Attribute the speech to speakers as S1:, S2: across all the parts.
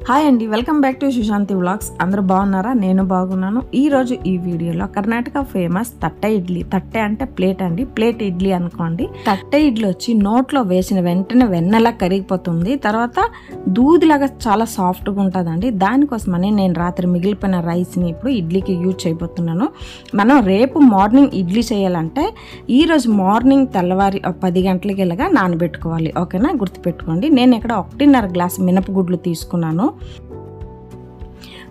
S1: Hi అండి, welcome back to Sushanti vlogs. అందరూ బాగున్నారా? నేను బాగున్నాను. ఈరోజు ఈ వీడియోలో కర్ణాటక ఫేమస్ తట్టె ఇడ్లీ. తట్టె అంటే ప్లేట్ అండి, ప్లేట్ ఇడ్లీ అనుకోండి. తట్టె ఇడ్లీ వచ్చి నోట్లో వేసిన వెంటనే వెన్నెలా కరిగిపోతుంది, తర్వాత దూదిలాగా చాలా సాఫ్ట్గా ఉంటుందండి. దానికోసమని నేను రాత్రి మిగిలిపోయిన రైస్ని ఇప్పుడు ఇడ్లీకి యూజ్ చేయబోతున్నాను. మనం రేపు మార్నింగ్ ఇడ్లీ చేయాలంటే ఈరోజు మార్నింగ్ తెల్లవారి 10 గంటలకి ఇలాగా నానబెట్టుకోవాలి. ఓకేనా, గుర్తుపెట్టుకోండి. నేను ఇక్కడ 1.5 గ్లాసు మినపగుడ్లు తీసుకున్నాను.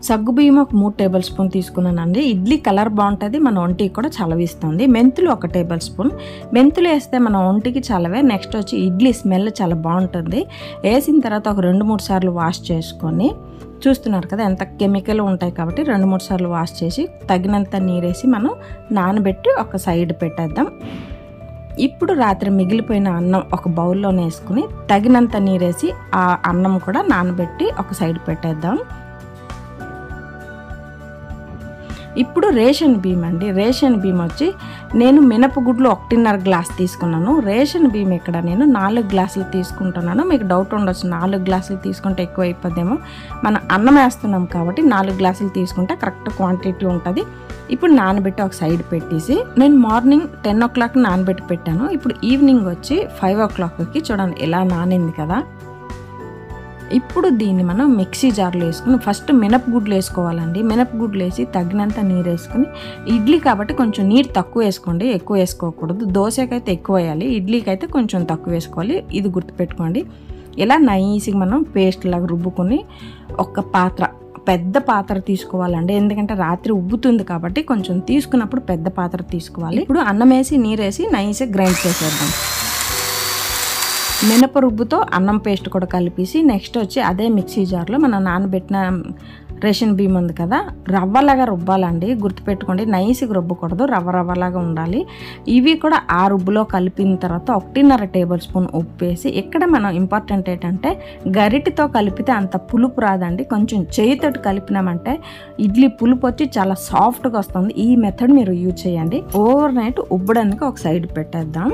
S1: సగ్గుబియ్యం ఒక 3 టేబుల్ స్పూన్ తీసుకున్నానండి. ఇడ్లీ కలర్ బాగుంటుంది, మన ఒంటికి కూడా చలవిస్తుంది. మెంతులు 1 టేబుల్ స్పూన్. మెంతులు వేస్తే మన ఒంటికి చలవే. నెక్స్ట్ వచ్చి ఇడ్లీ స్మెల్ చాలా బాగుంటుంది. వేసిన తర్వాత ఒక 2-3 సార్లు వాష్ చేసుకొని, చూస్తున్నారు కదా ఎంత కెమికల్ ఉంటాయి కాబట్టి 2-3 సార్లు వాష్ చేసి తగినంత నీరేసి మనం నానబెట్టి ఒక సైడ్ పెట్టేద్దాం. ఇప్పుడు రాత్రి మిగిలిపోయిన అన్నం ఒక బౌల్లోనే వేసుకుని తగినంత నీరేసి ఆ అన్నం కూడా నానబెట్టి ఒక సైడ్ పెట్టేద్దాం. ఇప్పుడు రేషన్ బియ్యం అండి. రేషన్ బియ్యం వచ్చి నేను మినపగుడ్లు 1.5 గ్లాస్ తీసుకున్నాను. రేషన్ బియ్యం ఇక్కడ నేను 4 గ్లాసులు తీసుకుంటున్నాను. మీకు డౌట్ ఉండొచ్చు, 4 గ్లాసులు తీసుకుంటే ఎక్కువ అయిపోద్దేమో. మనం అన్నం వేస్తున్నాం కాబట్టి 4 గ్లాసులు తీసుకుంటే కరెక్ట్ క్వాంటిటీ ఉంటుంది. ఇప్పుడు నానబెట్టి ఒక సైడ్ పెట్టేసి, నేను మార్నింగ్ 10 o'clock నానబెట్టి పెట్టాను. ఇప్పుడు ఈవినింగ్ వచ్చి 5 o'clockకి చూడండి ఎలా నానింది కదా. ఇప్పుడు దీన్ని మనం మిక్సీ జార్లో వేసుకుని ఫస్ట్ మినపగుడ్లు వేసుకోవాలండి. మినపగుడ్లు వేసి తగినంత నీరు వేసుకుని, ఇడ్లీ కాబట్టి కొంచెం నీరు తక్కువ వేసుకోండి, ఎక్కువ వేసుకోకూడదు. దోశకైతే ఎక్కువ వేయాలి, ఇడ్లీకి అయితే కొంచెం తక్కువ వేసుకోవాలి. ఇది గుర్తుపెట్టుకోండి. ఇలా నైస్గా మనం పేస్ట్ లాగా రుబ్బుకొని ఒక పెద్ద పాత్ర తీసుకోవాలండి. ఎందుకంటే రాత్రి ఉబ్బుతుంది కాబట్టి కొంచెం తీసుకున్నప్పుడు పెద్ద పాత్ర తీసుకోవాలి. ఇప్పుడు అన్నం వేసి నీరు వేసి నైస్గా గ్రైండ్ చేసేద్దాం. మినప రుబ్బుతో అన్నం పేస్ట్ కూడా కలిపేసి, నెక్స్ట్ వచ్చి అదే మిక్సీ జార్లో మనం నానబెట్టిన రేషన్ బియ్యం ఉంది కదా, రవ్వలాగా రుబ్బాలండి. గుర్తుపెట్టుకోండి, నైస్గా రుబ్బకూడదు, రవ్వలాగా ఉండాలి. ఇవి కూడా ఆ రుబ్బులో కలిపిన తర్వాత 1.5 టేబుల్ స్పూన్ ఉప్పు వేసి, ఇక్కడ మనం ఇంపార్టెంట్ ఏంటంటే గరిటితో కలిపితే అంత పులుపు రాదండి. కొంచెం చేయితోటి కలిపినామంటే ఇడ్లీ పులుపు వచ్చి చాలా సాఫ్ట్గా వస్తుంది. ఈ మెథడ్ మీరు యూజ్ చేయండి. ఓవర్ నైట్ ఉబ్బడానికి ఒక సైడ్ పెట్టేద్దాం.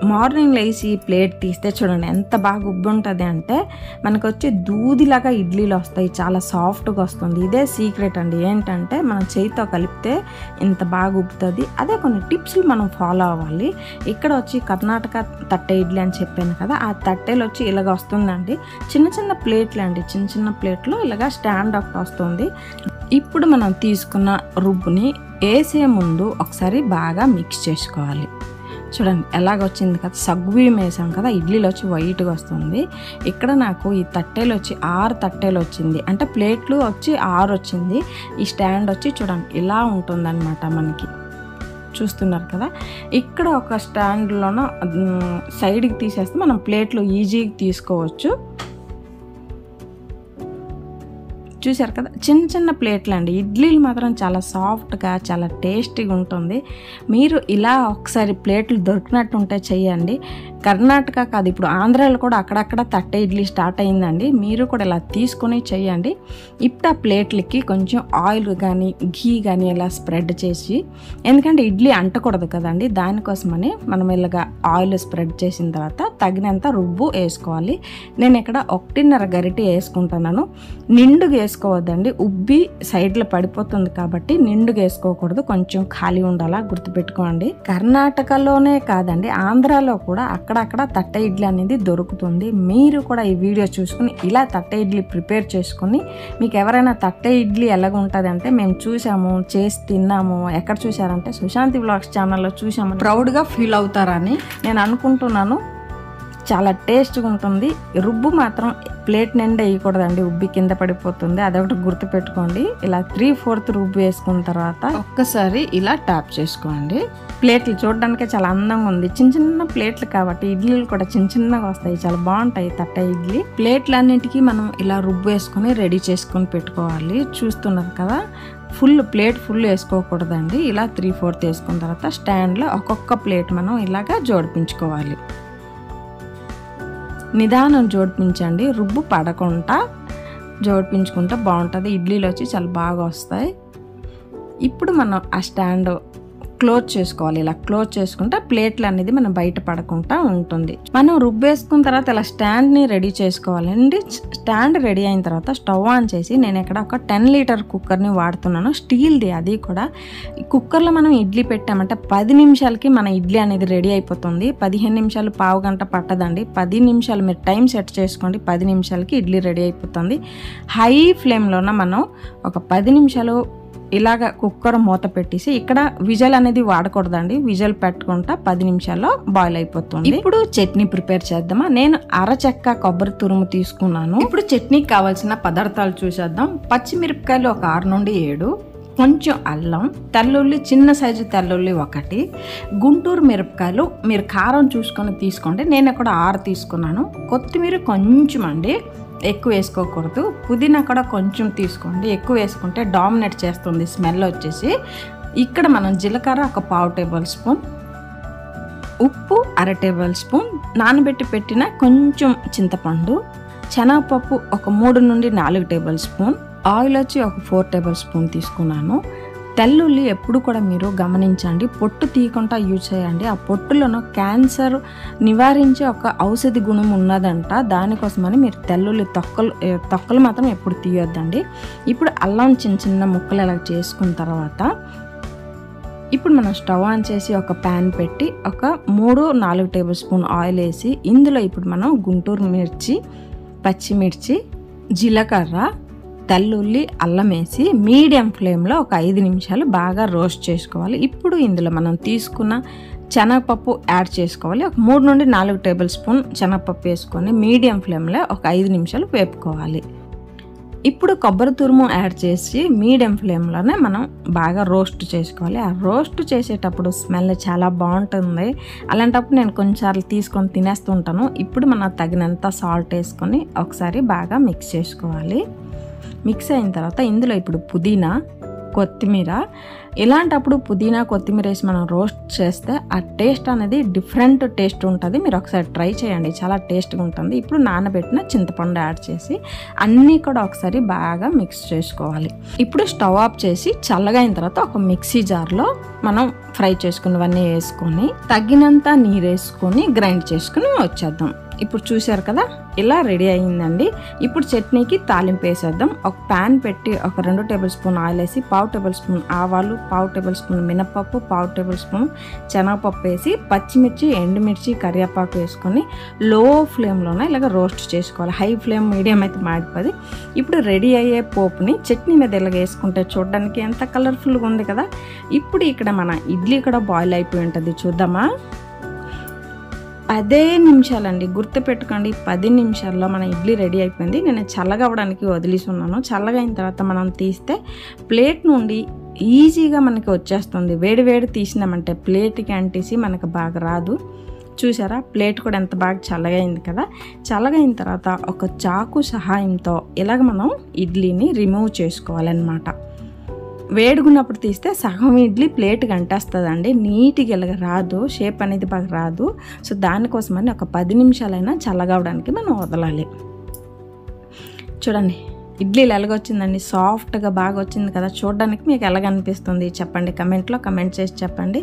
S1: మార్నింగ్ లేచి ప్లేట్ తీస్తే చూడండి ఎంత బాగా ఉబ్బి ఉంటుంది అంటే మనకు వచ్చి దూదిలాగా ఇడ్లీలు వస్తాయి, చాలా సాఫ్ట్గా వస్తుంది. ఇదే సీక్రెట్ అండి. ఏంటంటే మనం చేయితో కలిపితే ఇంత బాగా ఉబ్బుతుంది. అదే కొన్ని టిప్స్లు మనం ఫాలో అవ్వాలి. ఇక్కడ వచ్చి కర్ణాటక తట్టె ఇడ్లీ అని చెప్పాను కదా, ఆ తట్టెలు వచ్చి ఇలాగ వస్తుందండి. చిన్న ప్లేట్లు అండి, చిన్న ప్లేట్లో ఇలాగ స్టాండ్ ఒకటి వస్తుంది. ఇప్పుడు మనం తీసుకున్న రుబ్బుని వేసే ముందు ఒకసారి బాగా మిక్స్ చేసుకోవాలి. చూడండి ఎలాగొచ్చింది కదా, సగ్గుబియ్యం వేసాం కదా, ఇడ్లీలో వచ్చి వైట్గా వస్తుంది. ఇక్కడ నాకు ఈ తట్టెలు వచ్చి 6 తట్టెలు వచ్చింది, అంటే ప్లేట్లు వచ్చి 6 వచ్చింది. ఈ స్టాండ్ వచ్చి చూడండి ఇలా ఉంటుందన్నమాట. మనకి చూస్తున్నారు కదా, ఇక్కడ ఒక స్టాండ్లోన సైడ్కి తీసేస్తే మనం ప్లేట్లు ఈజీగా తీసుకోవచ్చు. చూసారు కదా, చిన్న ప్లేట్లు అండి. ఇడ్లీలు మాత్రం చాలా సాఫ్ట్గా చాలా టేస్టీగా ఉంటుంది. మీరు ఇలా ఒకసారి ప్లేట్లు దొరికినట్టు ఉంటే చెయ్యండి. కర్ణాటక కాదు, ఇప్పుడు ఆంధ్రాలో కూడా అక్కడక్కడ తట్టె ఇడ్లీ స్టార్ట్ అయిందండి. మీరు కూడా ఇలా తీసుకొని చెయ్యండి. ఇప్పుడు ఆ ప్లేట్లకి కొంచెం ఆయిల్ కానీ ఘీ కానీ ఇలా స్ప్రెడ్ చేసి, ఎందుకంటే ఇడ్లీ అంటకూడదు కదండి, దానికోసమని మనం ఇలాగా ఆయిల్ స్ప్రెడ్ చేసిన తర్వాత తగినంత రుబ్బు వేసుకోవాలి. నేను ఇక్కడ 1.5 గరిటె వేసుకుంటున్నాను. నిండుగా వేసుకోవద్దండి, ఉబ్బి సైడ్లో పడిపోతుంది కాబట్టి నిండుగా వేసుకోకూడదు, కొంచెం ఖాళీ ఉండాలా, గుర్తుపెట్టుకోండి. కర్ణాటకలోనే కాదండి, ఆంధ్రాలో కూడా అక్కడక్కడ తట్టె ఇడ్లీ అనేది దొరుకుతుంది. మీరు కూడా ఈ వీడియో చూసుకుని ఇలా తట్టె ఇడ్లీ ప్రిపేర్ చేసుకుని, మీకు ఎవరైనా తట్టె ఇడ్లీ ఎలాగుంటుంది అంటే మేము చూసాము, చేసి తిన్నాము, ఎక్కడ చూసారంటే సుశాంతి వ్లాగ్స్ ఛానల్లో చూసాము, ప్రౌడ్గా ఫీల్ అవుతారని నేను అనుకుంటున్నాను. చాలా టేస్ట్గా ఉంటుంది. రుబ్బు మాత్రం ప్లేట్ నిండా వేయకూడదండి, ఉబ్బి కింద పడిపోతుంది, అదొకటి గుర్తుపెట్టుకోండి. ఇలా 3/4 రుబ్బు వేసుకున్న తర్వాత ఒక్కసారి ఇలా ట్యాప్ చేసుకోండి. ప్లేట్లు చూడడానికే చాలా అందంగా ఉంది. చిన్న ప్లేట్లు కాబట్టి ఇడ్లీలు కూడా చిన్నగా వస్తాయి, చాలా బాగుంటాయి తట్టె ఇడ్లీ. ప్లేట్లన్నింటికి మనం ఇలా రుబ్బు వేసుకొని రెడీ చేసుకొని పెట్టుకోవాలి. చూస్తున్నారు కదా, ప్లేట్ ఫుల్ వేసుకోకూడదండి. ఇలా 3/4 వేసుకున్న తర్వాత స్టాండ్లో ఒక్కొక్క ప్లేట్ మనం ఇలాగా జోడించుకోవాలి. నిదానం జోడించండి, రుబ్బు పడకుండా జోడించుకుంటే బాగుంటుంది. ఇడ్లీలు వచ్చి చాలా బాగా వస్తాయి. ఇప్పుడు మనం ఆ స్టాండ్ క్లోజ్ చేసుకోవాలి. ఇలా క్లోజ్ చేసుకుంటే ప్లేట్లు అనేది మనం బయట పడకుండా ఉంటుంది. మనం రుబ్బేసుకున్న తర్వాత ఇలా స్టాండ్ని రెడీ చేసుకోవాలండి. స్టాండ్ రెడీ అయిన తర్వాత స్టవ్ ఆన్ చేసి నేను ఇక్కడ ఒక 10 లీటర్ కుక్కర్ని వాడుతున్నాను, స్టీల్ది. అది కూడా ఈ కుక్కర్లో మనం ఇడ్లీ పెట్టామంటే 10 నిమిషాలకి మన ఇడ్లీ అనేది రెడీ అయిపోతుంది. 15 నిమిషాలు, పావు గంట పట్టదండి. 10 నిమిషాలు మీరు టైం సెట్ చేసుకోండి, 10 నిమిషాలకి ఇడ్లీ రెడీ అయిపోతుంది. హై ఫ్లేమ్లోన మనం ఒక 10 నిమిషాలు ఇలాగ కుక్కర్ మూత పెట్టేసి, ఇక్కడ విజల్ అనేది వాడకూడదండి, విజల్ పెట్టుకుంటా 10 నిమిషాల్లో బాయిల్ అయిపోతుంది. ఇప్పుడు చట్నీ ప్రిపేర్ చేద్దామా. నేను అరచెక్క కొబ్బరి తురుము తీసుకున్నాను. ఇప్పుడు చట్నీకి కావాల్సిన పదార్థాలు చూసేద్దాం. పచ్చిమిరపకాయలు ఒక 6 నుండి 7, కొంచెం అల్లం, తెల్లుల్లి చిన్న సైజు తెల్లుల్లి 1, గుంటూరు మిరపకాయలు మీరు కారం చూసుకొని తీసుకోండి, నేను ఇక్కడ 6 తీసుకున్నాను. కొత్తిమీర కొంచెం అండి, ఎక్కువ వేసుకోకూడదు. పుదీనా కూడా కొంచెం తీసుకోండి, ఎక్కువ వేసుకుంటే డామినేట్ చేస్తుంది స్మెల్ వచ్చేసి. ఇక్కడ మనం జీలకర్ర ఒక 1/2 టేబుల్ స్పూన్, ఉప్పు 1/2 టేబుల్ స్పూన్, నానబెట్టి పెట్టిన కొంచెం చింతపండు, శనగపప్పు ఒక 3 నుండి 4 టేబుల్ స్పూన్, ఆయిల్ వచ్చి ఒక 4 టేబుల్ స్పూన్ తీసుకున్నాను. తెల్లుల్లి ఎప్పుడు కూడా మీరు గమనించండి, పొట్టు తీయకుండా యూజ్ చేయండి. ఆ పొట్టులోనూ క్యాన్సర్ నివారించే ఒక ఔషధి గుణం ఉన్నదంట, దానికోసమని మీరు తెల్లుల్లి తొక్కలు మాత్రం ఎప్పుడు తీయొద్దండి. ఇప్పుడు అల్లం చిన్న చిన్న ముక్కలు ఇలా చేసుకున్న తర్వాత ఇప్పుడు మనం స్టవ్ ఆన్ చేసి ఒక ప్యాన్ పెట్టి ఒక 3-4 టేబుల్ స్పూన్ ఆయిల్ వేసి, ఇందులో ఇప్పుడు మనం గుంటూరు మిర్చి, పచ్చిమిర్చి, జీలకర్ర, తెల్లుల్లి, అల్లం వేసి మీడియం ఫ్లేమ్లో ఒక 5 నిమిషాలు బాగా రోస్ట్ చేసుకోవాలి. ఇప్పుడు ఇందులో మనం తీసుకున్న శనగపప్పు యాడ్ చేసుకోవాలి. ఒక 3 నుండి 4 టేబుల్ స్పూన్ శనగపప్పు వేసుకొని మీడియం ఫ్లేమ్లో ఒక 5 నిమిషాలు వేపుకోవాలి. ఇప్పుడు కొబ్బరి తురుము యాడ్ చేసి మీడియం ఫ్లేమ్లోనే మనం బాగా రోస్ట్ చేసుకోవాలి. ఆ రోస్ట్ చేసేటప్పుడు స్మెల్ చాలా బాగుంటుంది. అలాంటప్పుడు నేను కొన్నిసార్లు తీసుకొని తినేస్తుంటాను. ఇప్పుడు మనం తగినంత సాల్ట్ వేసుకొని ఒకసారి బాగా మిక్స్ చేసుకోవాలి. మిక్స్ అయిన తర్వాత ఇందులో ఇప్పుడు పుదీనా, కొత్తిమీర, ఇలాంటప్పుడు పుదీనా కొత్తిమీర వేసి మనం రోస్ట్ చేస్తే ఆ టేస్ట్ అనేది డిఫరెంట్ టేస్ట్ ఉంటుంది. మీరు ఒకసారి ట్రై చేయండి, చాలా టేస్ట్గా ఉంటుంది. ఇప్పుడు నానబెట్టిన చింతపండు యాడ్ చేసి అన్నీ కూడా ఒకసారి బాగా మిక్స్ చేసుకోవాలి. ఇప్పుడు స్టవ్ ఆఫ్ చేసి చల్లగా అయిన తర్వాత ఒక మిక్సీ జార్లో మనం ఫ్రై చేసుకున్నవన్నీ వేసుకొని తగినంత నీరు వేసుకొని గ్రైండ్ చేసుకుని వచ్చేద్దాం. ఇప్పుడు చూశారు కదా, ఇలా రెడీ అయ్యిందండి. ఇప్పుడు చట్నీకి తాలింపు వేసేద్దాం. ఒక ప్యాన్ పెట్టి ఒక 2 టేబుల్ స్పూన్ ఆయిల్ వేసి 1/2 టేబుల్ స్పూన్ ఆవాలు, 1/2 టేబుల్ స్పూన్ మినపప్పు, 1/2 టేబుల్ స్పూన్ శనగపప్పు వేసి పచ్చిమిర్చి, ఎండుమిర్చి, కరివేపాకు వేసుకొని లో ఫ్లేమ్లోనే ఇలాగ రోస్ట్ చేసుకోవాలి. హై ఫ్లేమ్, మీడియం అయితే మాడిపోది. ఇప్పుడు రెడీ అయ్యే పోపుని చట్నీ మీద ఇలాగ వేసుకుంటే చూడడానికి ఎంత కలర్ఫుల్గా ఉంది కదా. ఇప్పుడు ఇక్కడ మన ఇడ్లీ కూడా బాయిల్ అయిపోయి ఉంటుంది, చూద్దామా. 10 నిమిషాలండి, గుర్తుపెట్టుకోండి, 10 నిమిషాల్లో మన ఇడ్లీ రెడీ అయిపోయింది. నేను చల్లగా అవ్వడానికి వదిలేసి ఉన్నాను. చల్లగా అయిన తర్వాత మనం తీస్తే ప్లేట్ నుండి ఈజీగా మనకి వచ్చేస్తుంది. వేడి వేడి తీసినామంటే ప్లేట్కి అంటేసి మనకు బాగా రాదు. చూసారా, ప్లేట్ కూడా ఎంత బాగా చల్లగా అయింది కదా. చల్లగా అయిన తర్వాత ఒక చాకు సహాయంతో ఇలాగ మనం ఇడ్లీని రిమూవ్ చేసుకోవాలన్నమాట. వేడుకున్నప్పుడు తీస్తే సగం ఇడ్లీ ప్లేట్కి అంటేస్తుందండి, నీట్గా ఇలాగ రాదు, షేప్ అనేది బాగా రాదు. సో దానికోసమని ఒక 10 నిమిషాలైనా చల్లగా అవడానికి మనం వదలాలి. చూడండి ఇడ్లీలు ఎలాగొచ్చిందండి, సాఫ్ట్గా బాగా వచ్చింది కదా. చూడడానికి మీకు ఎలాగనిపిస్తుంది చెప్పండి, కమెంట్లో కమెంట్ చేసి చెప్పండి.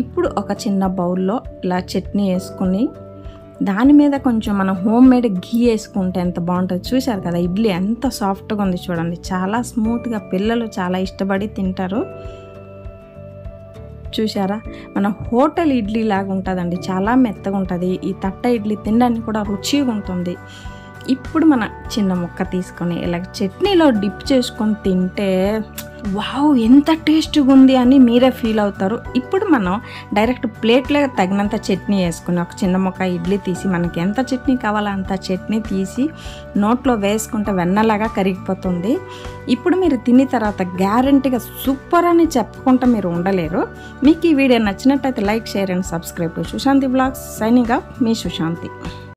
S1: ఇప్పుడు ఒక చిన్న బౌల్లో ఇలా చట్నీ వేసుకుని దాని మీద కొంచెం మనం హోమ్ మేడ్ ఘీ వేసుకుంటే ఎంత బాగుంటుంది. చూశారు కదా ఇడ్లీ ఎంత సాఫ్ట్గా ఉంది, చూడండి చాలా స్మూత్గా, పిల్లలు చాలా ఇష్టపడి తింటారు. చూసారా, మన హోటల్ ఇడ్లీ లాగా ఉంటుందండి, చాలా మెత్తగా ఉంటుంది. ఈ తట్ట ఇడ్లీ తినడానికి కూడా రుచిగా ఉంటుంది. ఇప్పుడు మన చిన్న ముక్క తీసుకొని ఇలా చట్నీలో డిప్ చేసుకొని తింటే వావ్ ఎంత టేస్ట్గా ఉంది అని మీరే ఫీల్ అవుతారు. ఇప్పుడు మనం డైరెక్ట్ ప్లేట్లో తగినంత చట్నీ వేసుకుని ఒక చిన్న ముక్క ఇడ్లీ తీసి మనకి ఎంత చట్నీ కావాలో అంత చట్నీ తీసి నోట్లో వేసుకుంటే వెన్నలాగా కరిగిపోతుంది. ఇప్పుడు మీరు తిన్న తర్వాత గ్యారంటీగా సూపర్ అని చెప్పుకుంటే మీరు ఉండలేరు. మీకు ఈ వీడియో నచ్చినట్టయితే like, share and subscribe to Sushanti blogs. Signing off మీ సుశాంతి.